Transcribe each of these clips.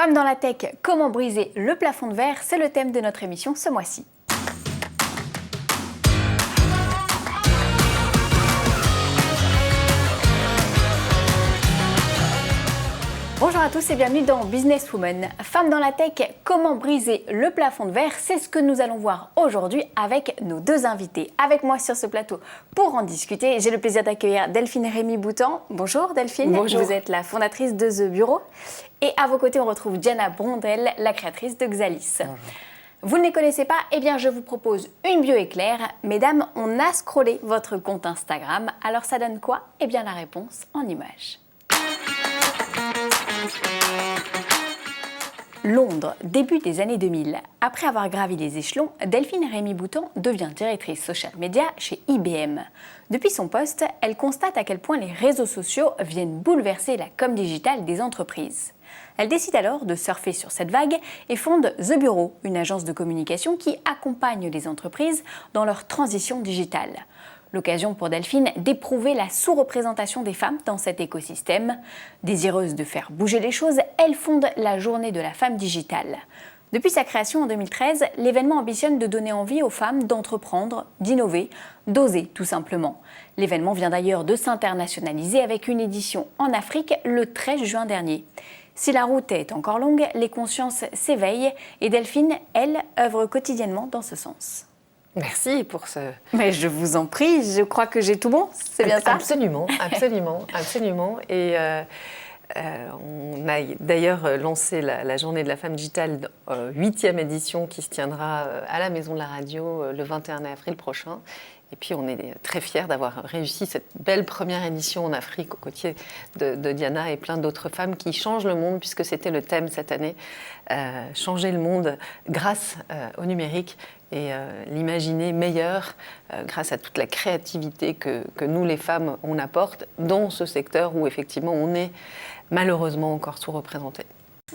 Femmes dans la tech, comment briser le plafond de verre, c'est le thème de notre émission ce mois-ci. Bonjour à tous et bienvenue dans Businesswoman. Femmes dans la tech, comment briser le plafond de verre, c'est ce que nous allons voir aujourd'hui avec nos deux invités. Avec moi sur ce plateau pour en discuter, j'ai le plaisir d'accueillir Delphine Rémy-Boutan. Bonjour Delphine. Bonjour. Vous êtes la fondatrice de The Bureau. Et à vos côtés, on retrouve Diana Brondel, la créatrice de Xalis. Bonjour. Vous ne les connaissez pas? Eh bien, je vous propose une bio éclair. Mesdames, on a scrollé votre compte Instagram. Alors, ça donne quoi? Eh bien, la réponse en images. Londres, début des années 2000. Après avoir gravi les échelons, Delphine Rémy-Boutan devient directrice social media chez IBM. Depuis son poste, elle constate à quel point les réseaux sociaux viennent bouleverser la com digitale des entreprises. Elle décide alors de surfer sur cette vague et fonde The Bureau, une agence de communication qui accompagne les entreprises dans leur transition digitale. L'occasion pour Delphine d'éprouver la sous-représentation des femmes dans cet écosystème. Désireuse de faire bouger les choses, elle fonde la Journée de la femme digitale. Depuis sa création en 2013, l'événement ambitionne de donner envie aux femmes d'entreprendre, d'innover, d'oser tout simplement. L'événement vient d'ailleurs de s'internationaliser avec une édition en Afrique le 13 juin dernier. Si la route est encore longue, les consciences s'éveillent et Delphine, elle, œuvre quotidiennement dans ce sens. Merci pour ce... Mais je vous en prie, je crois que j'ai tout bon, c'est bien ça? Absolument, absolument. Et on a d'ailleurs lancé la Journée de la femme digitale, 8e édition, qui se tiendra à la Maison de la Radio le 21 avril prochain. Et puis on est très fiers d'avoir réussi cette belle première édition en Afrique aux côtés de Diana et plein d'autres femmes qui changent le monde, puisque c'était le thème cette année, changer le monde grâce au numérique et l'imaginer meilleur grâce à toute la créativité que nous les femmes on apporte dans ce secteur où effectivement on est malheureusement encore sous-représenté.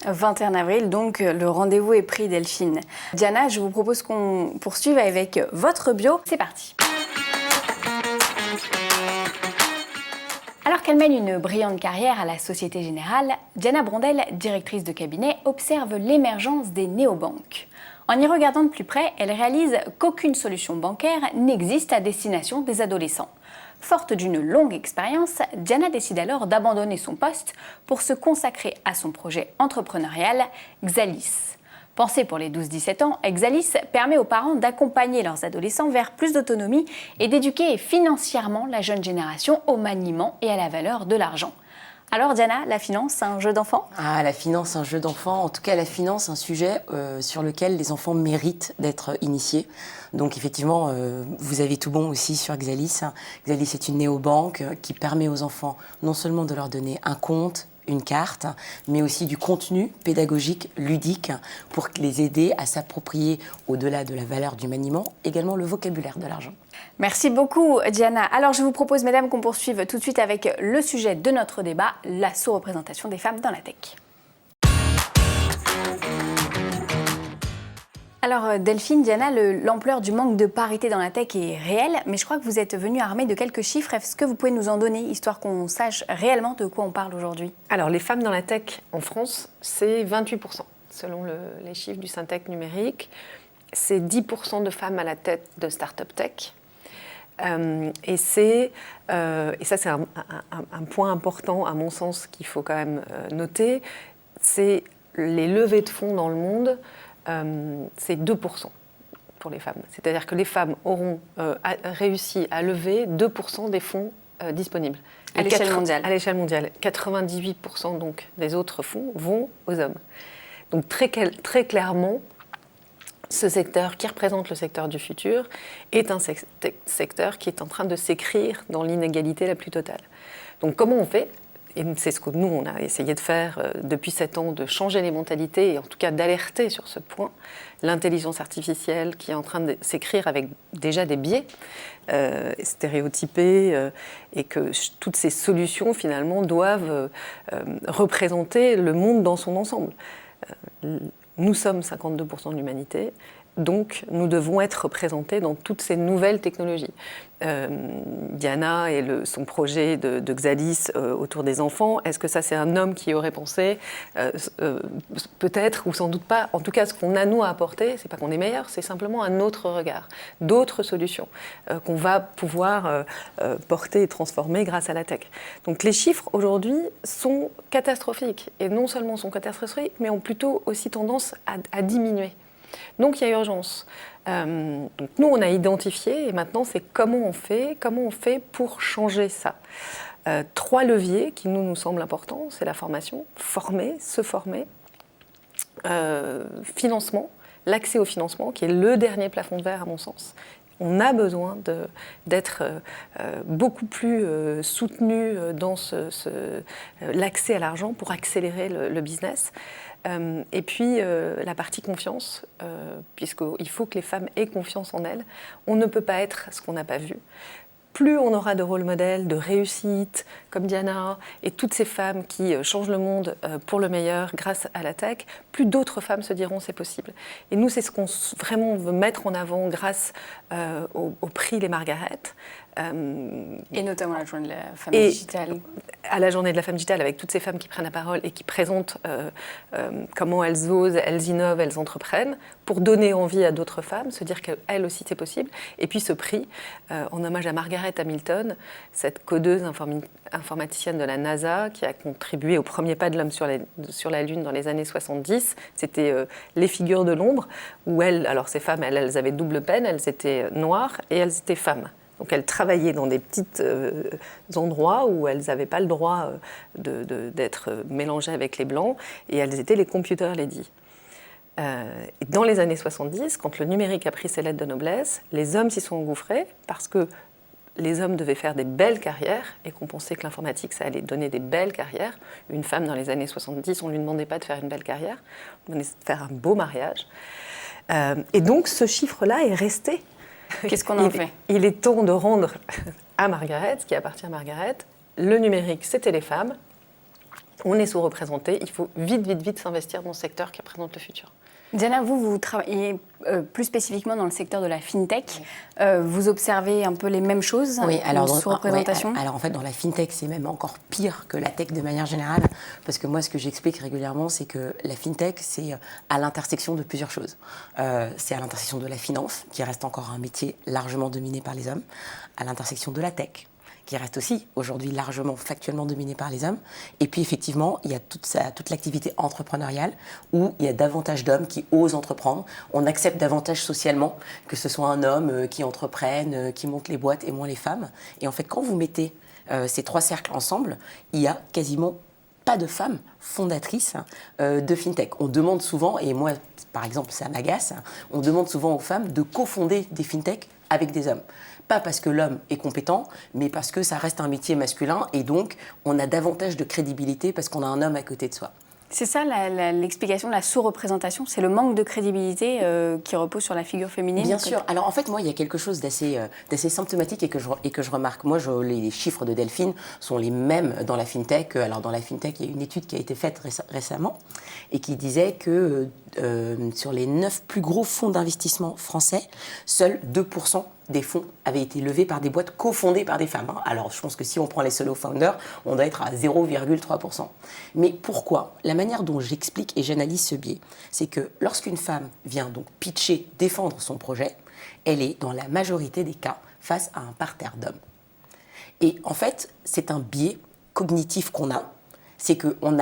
21 avril, donc le rendez-vous est pris Delphine. Diana, je vous propose qu'on poursuive avec votre bio. C'est parti. Alors qu'elle mène une brillante carrière à la Société Générale, Diana Brondel, directrice de cabinet, observe l'émergence des néobanques. En y regardant de plus près, elle réalise qu'aucune solution bancaire n'existe à destination des adolescents. Forte d'une longue expérience, Diana décide alors d'abandonner son poste pour se consacrer à son projet entrepreneurial, Xalis. Pensée pour les 12-17 ans, Xalis permet aux parents d'accompagner leurs adolescents vers plus d'autonomie et d'éduquer financièrement la jeune génération au maniement et à la valeur de l'argent. Alors Diana, la finance, un jeu d'enfant? Ah, la finance, un jeu d'enfant. En tout cas, la finance, un sujet sur lequel les enfants méritent d'être initiés. Donc effectivement, vous avez tout bon aussi sur Xalis. Xalis est une néobanque qui permet aux enfants non seulement de leur donner un compte, une carte, mais aussi du contenu pédagogique, ludique, pour les aider à s'approprier, au-delà de la valeur du maniement, également le vocabulaire de l'argent. Merci beaucoup Diana. Alors je vous propose, mesdames, qu'on poursuive tout de suite avec le sujet de notre débat, la sous-représentation des femmes dans la tech. Alors Delphine, Diana, l'ampleur du manque de parité dans la tech est réelle, mais je crois que vous êtes venue armée de quelques chiffres. Est-ce que vous pouvez nous en donner, histoire qu'on sache réellement de quoi on parle aujourd'hui? Alors les femmes dans la tech en France, c'est 28%, selon les chiffres du Syntec numérique. C'est 10% de femmes à la tête de start-up tech. Et ça c'est un point important à mon sens qu'il faut quand même noter, c'est les levées de fonds dans le monde. C'est 2% pour les femmes. C'est-à-dire que les femmes auront réussi à lever 2% des fonds disponibles. À l'échelle mondiale. À l'échelle mondiale. 98% donc, des autres fonds vont aux hommes. Donc très clairement, ce secteur qui représente le secteur du futur est un secteur qui est en train de s'écrire dans l'inégalité la plus totale. Donc comment on fait ? Et c'est ce que nous, on a essayé de faire depuis 7 ans, de changer les mentalités et en tout cas d'alerter sur ce point. L'intelligence artificielle qui est en train de s'écrire avec déjà des biais stéréotypés et que toutes ces solutions finalement doivent représenter le monde dans son ensemble. Nous sommes 52% de l'humanité Donc, nous devons être représentés dans toutes ces nouvelles technologies. Diana et son projet de Xalis autour des enfants, est-ce que ça c'est un homme qui y aurait pensé peut-être ou sans doute pas. En tout cas, ce qu'on a nous à apporter, c'est pas qu'on est meilleur, c'est simplement un autre regard, d'autres solutions qu'on va pouvoir porter et transformer grâce à la tech. Donc les chiffres aujourd'hui sont catastrophiques, et non seulement sont catastrophiques, mais ont plutôt aussi tendance à diminuer. Donc il y a urgence. Donc nous, on a identifié, et maintenant, c'est comment on fait pour changer ça. 3 leviers qui nous semblent importants, c'est la formation, se former, financement, l'accès au financement, qui est le dernier plafond de verre à mon sens. On a besoin d'être beaucoup plus soutenu dans l'accès à l'argent pour accélérer le business. Et puis la partie confiance, puisqu'il faut que les femmes aient confiance en elles. On ne peut pas être ce qu'on n'a pas vu. Plus on aura de rôle modèles, de réussite, comme Diana, et toutes ces femmes qui changent le monde pour le meilleur grâce à la tech, plus d'autres femmes se diront c'est possible. Et nous, c'est ce qu'on vraiment veut mettre en avant grâce au prix Les Margaret. Et notamment la journée de la femme digitale. À la journée de la femme digitale, avec toutes ces femmes qui prennent la parole et qui présentent comment elles osent, elles innovent, elles entreprennent, pour donner envie à d'autres femmes, se dire qu'elles aussi c'est possible. Et puis ce prix, en hommage à Margaret Hamilton, cette codeuse informaticienne de la NASA qui a contribué au premier pas de l'homme sur la Lune dans les années 70. C'était Les Figures de l'ombre, où alors ces femmes, elles avaient double peine, elles étaient noires et elles étaient femmes. Donc elles travaillaient dans des petits endroits où elles n'avaient pas le droit d'être mélangées avec les blancs, et elles étaient les computer ladies. Et dans les années 70, quand le numérique a pris ses lettres de noblesse, les hommes s'y sont engouffrés parce que les hommes devaient faire des belles carrières et qu'on pensait que l'informatique, ça allait donner des belles carrières. Une femme dans les années 70, on ne lui demandait pas de faire une belle carrière, on demandait de faire un beau mariage. Et donc ce chiffre-là est resté. Qu'est-ce qu'on en fait ? Il est temps de rendre à Margaret, ce qui appartient à Margaret. Le numérique, c'était les femmes. On est sous-représenté. Il faut vite s'investir dans ce secteur qui représente le futur. Diana, vous travaillez plus spécifiquement dans le secteur de la FinTech. Vous observez un peu les mêmes choses, oui, alors sous-représentation. Alors en fait, dans la FinTech, c'est même encore pire que la tech de manière générale. Parce que moi, ce que j'explique régulièrement, c'est que la FinTech, c'est à l'intersection de plusieurs choses. C'est à l'intersection de la finance, qui reste encore un métier largement dominé par les hommes. À l'intersection de la tech, qui reste aussi aujourd'hui largement factuellement dominée par les hommes. Et puis effectivement, il y a toute l'activité entrepreneuriale où il y a davantage d'hommes qui osent entreprendre. On accepte davantage socialement que ce soit un homme qui entreprenne, qui monte les boîtes et moins les femmes. Et en fait, quand vous mettez ces 3 cercles ensemble, il y a quasiment pas de femmes fondatrices de FinTech. On demande souvent, et moi par exemple ça m'agace, on demande souvent aux femmes de cofonder des FinTech avec des hommes. Pas parce que l'homme est compétent, mais parce que ça reste un métier masculin et donc on a davantage de crédibilité parce qu'on a un homme à côté de soi. C'est ça l'explication de la sous-représentation, c'est le manque de crédibilité qui repose sur la figure féminine. Bien sûr. Alors en fait, moi, il y a quelque chose d'assez symptomatique et que je remarque. Moi, les chiffres de Delphine sont les mêmes dans la FinTech. Alors dans la FinTech, il y a une étude qui a été faite récemment et qui disait que sur les 9 plus gros fonds d'investissement français, seuls 2% des fonds avaient été levés par des boîtes cofondées par des femmes. Alors, je pense que si on prend les solo founders, on doit être à 0,3%. Mais pourquoi ? La manière dont j'explique et j'analyse ce biais, c'est que lorsqu'une femme vient donc pitcher, défendre son projet, elle est, dans la majorité des cas, face à un parterre d'hommes. Et en fait, c'est un biais cognitif qu'on a. C'est qu'un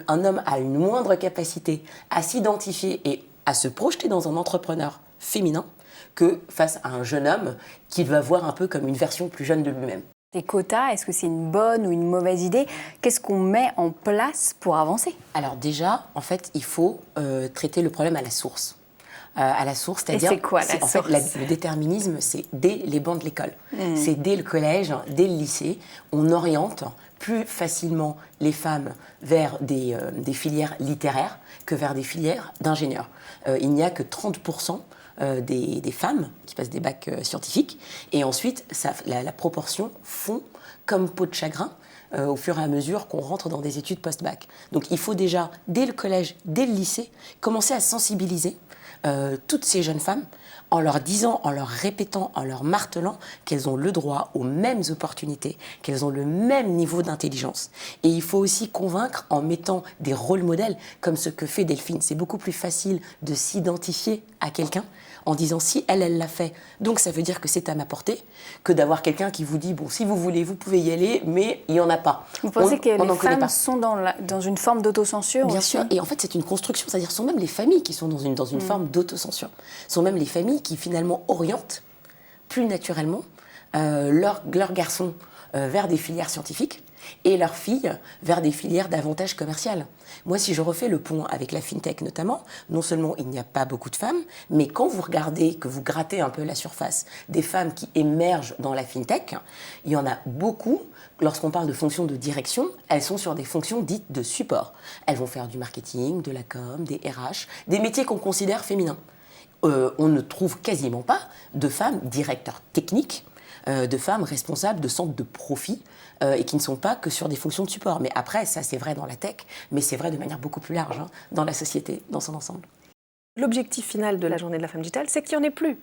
homme a une moindre capacité à s'identifier et à se projeter dans un entrepreneur féminin que face à un jeune homme qu'il va voir un peu comme une version plus jeune de lui-même. Des quotas, est-ce que c'est une bonne ou une mauvaise idée ? Qu'est-ce qu'on met en place pour avancer ? Alors déjà, en fait, il faut traiter le problème à la source. À la source, c'est-à-dire... Et c'est quoi la source ? En fait, le déterminisme, c'est dès les bancs de l'école. C'est dès le collège, dès le lycée. On oriente plus facilement les femmes vers des filières littéraires que vers des filières d'ingénieurs. Il n'y a que 30% des femmes qui passent des bacs scientifiques. Et ensuite, la proportion fond comme peau de chagrin au fur et à mesure qu'on rentre dans des études post-bac. Donc il faut déjà, dès le collège, dès le lycée, commencer à sensibiliser toutes ces jeunes femmes en leur disant, en leur répétant, en leur martelant qu'elles ont le droit aux mêmes opportunités, qu'elles ont le même niveau d'intelligence. Et il faut aussi convaincre en mettant des rôles modèles comme ce que fait Delphine. C'est beaucoup plus facile de s'identifier à quelqu'un en disant si elle l'a fait, donc ça veut dire que c'est à ma portée, que d'avoir quelqu'un qui vous dit bon, si vous voulez, vous pouvez y aller, mais il n'y en a pas. Vous pensez que les femmes sont dans une forme d'autocensure Bien aussi? sûr, et en fait c'est une construction, c'est-à-dire sont même les familles qui sont dans une forme d'autocensure. Sont même les familles qui finalement orientent plus naturellement leurs garçons vers des filières scientifiques et leurs filles vers des filières davantage commerciales. Moi, si je refais le pont avec la FinTech notamment, non seulement il n'y a pas beaucoup de femmes, mais quand vous regardez, que vous grattez un peu la surface des femmes qui émergent dans la FinTech, il y en a beaucoup. Lorsqu'on parle de fonctions de direction, elles sont sur des fonctions dites de support. Elles vont faire du marketing, de la com, des RH, des métiers qu'on considère féminins. On ne trouve quasiment pas de femmes directeurs techniques, de femmes responsables de centres de profit et qui ne sont pas que sur des fonctions de support. Mais après, ça c'est vrai dans la tech, mais c'est vrai de manière beaucoup plus large dans la société, dans son ensemble. L'objectif final de la journée de la femme digitale, c'est qu'il n'y en ait plus,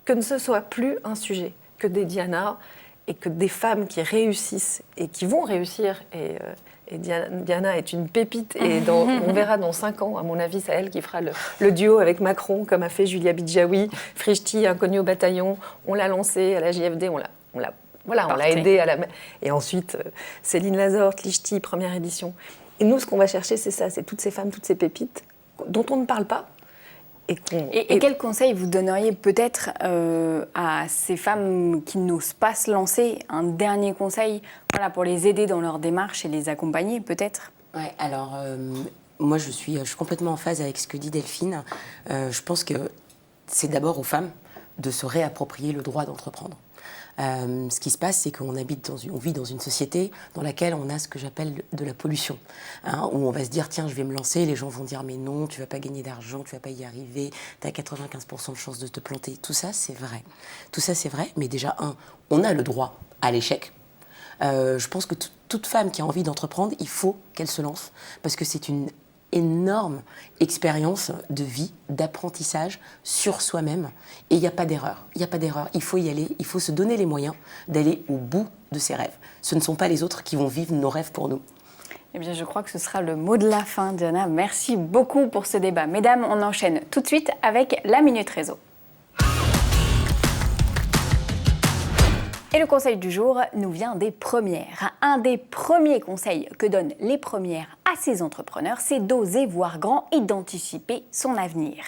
que ne ce soit plus un sujet, que des Diana et que des femmes qui réussissent et qui vont réussir. Et Diana est une pépite et on verra dans 5 ans, à mon avis, c'est elle qui fera le duo avec Macron, comme a fait Julia Bidjaoui, Frishti, Inconnu au bataillon. On l'a lancé à la JFD, on l'a aidé à la... Et ensuite, Céline Lazorte, Lichty, première édition. Et nous, ce qu'on va chercher, c'est ça, c'est toutes ces femmes, toutes ces pépites dont on ne parle pas. Et quel conseil vous donneriez peut-être à ces femmes qui n'osent pas se lancer? Un dernier conseil pour les aider dans leur démarche et les accompagner peut-être? Ouais, alors moi je suis complètement en phase avec ce que dit Delphine. Je pense que c'est d'abord aux femmes de se réapproprier le droit d'entreprendre. Ce qui se passe, c'est qu'on vit dans une société dans laquelle on a ce que j'appelle de la pollution, où on va se dire tiens, je vais me lancer, les gens vont dire mais non, tu vas pas gagner d'argent, tu vas pas y arriver, tu as 95% de chances de te planter. Tout ça, c'est vrai. Tout ça, c'est vrai, mais déjà, on a le droit à l'échec. Je pense que toute femme qui a envie d'entreprendre, il faut qu'elle se lance, parce que c'est une énorme expérience de vie, d'apprentissage sur soi-même. Et il n'y a pas d'erreur. Il n'y a pas d'erreur. Il faut y aller. Il faut se donner les moyens d'aller au bout de ses rêves. Ce ne sont pas les autres qui vont vivre nos rêves pour nous. Eh bien, je crois que ce sera le mot de la fin, Diana. Merci beaucoup pour ce débat. Mesdames, on enchaîne tout de suite avec la Minute Réseau. Et le conseil du jour nous vient des premières. Un des premiers conseils que donnent les premières à ces entrepreneurs, c'est d'oser voir grand et d'anticiper son avenir.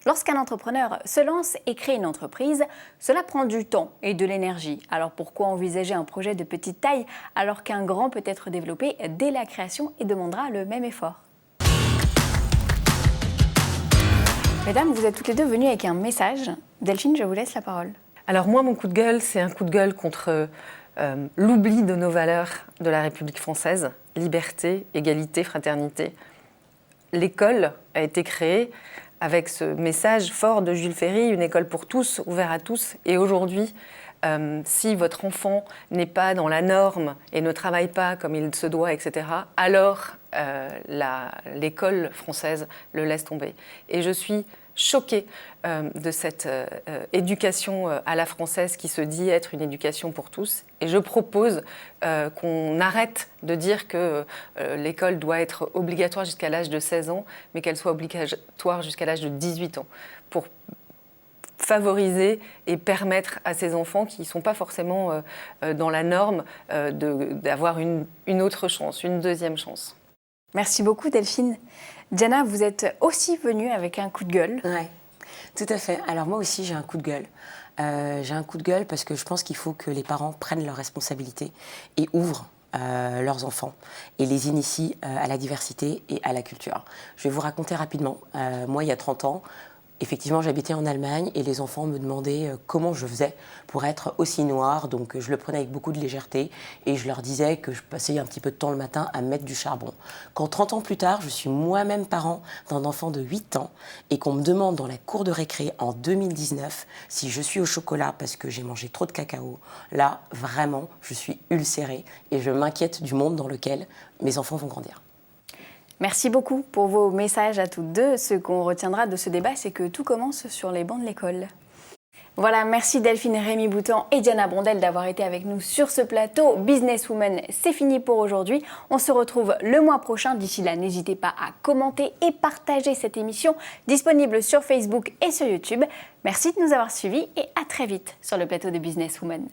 Lorsqu'un entrepreneur se lance et crée une entreprise, cela prend du temps et de l'énergie. Alors pourquoi envisager un projet de petite taille alors qu'un grand peut être développé dès la création et demandera le même effort? Mesdames, vous êtes toutes les deux venues avec un message. Delphine, je vous laisse la parole. Alors moi, mon coup de gueule, c'est un coup de gueule contre l'oubli de nos valeurs de la République française, liberté, égalité, fraternité. L'école a été créée avec ce message fort de Jules Ferry, une école pour tous, ouverte à tous. Et aujourd'hui, si votre enfant n'est pas dans la norme et ne travaille pas comme il se doit, etc., alors l'école française le laisse tomber. Et je suis choquée de cette éducation à la française qui se dit être une éducation pour tous. Et je propose qu'on arrête de dire que l'école doit être obligatoire jusqu'à l'âge de 16 ans, mais qu'elle soit obligatoire jusqu'à l'âge de 18 ans, pour favoriser et permettre à ces enfants qui ne sont pas forcément dans la norme d'avoir une autre chance, une deuxième chance. Merci beaucoup Delphine. Diana, vous êtes aussi venue avec un coup de gueule. Oui, tout à fait. Alors moi aussi j'ai un coup de gueule. J'ai un coup de gueule parce que je pense qu'il faut que les parents prennent leurs responsabilités et ouvrent leurs enfants et les initient à la diversité et à la culture. Je vais vous raconter rapidement. Moi, il y a 30 ans, effectivement, j'habitais en Allemagne et les enfants me demandaient comment je faisais pour être aussi noire. Donc, je le prenais avec beaucoup de légèreté et je leur disais que je passais un petit peu de temps le matin à mettre du charbon. Quand 30 ans plus tard, je suis moi-même parent d'un enfant de 8 ans et qu'on me demande dans la cour de récré en 2019 si je suis au chocolat parce que j'ai mangé trop de cacao, là, vraiment, je suis ulcérée et je m'inquiète du monde dans lequel mes enfants vont grandir. Merci beaucoup pour vos messages à toutes deux. Ce qu'on retiendra de ce débat, c'est que tout commence sur les bancs de l'école. Voilà, merci Delphine Rémy-Boutan et Diana Brondel d'avoir été avec nous sur ce plateau. Businesswoman, c'est fini pour aujourd'hui. On se retrouve le mois prochain. D'ici là, n'hésitez pas à commenter et partager cette émission disponible sur Facebook et sur YouTube. Merci de nous avoir suivis et à très vite sur le plateau de Businesswoman.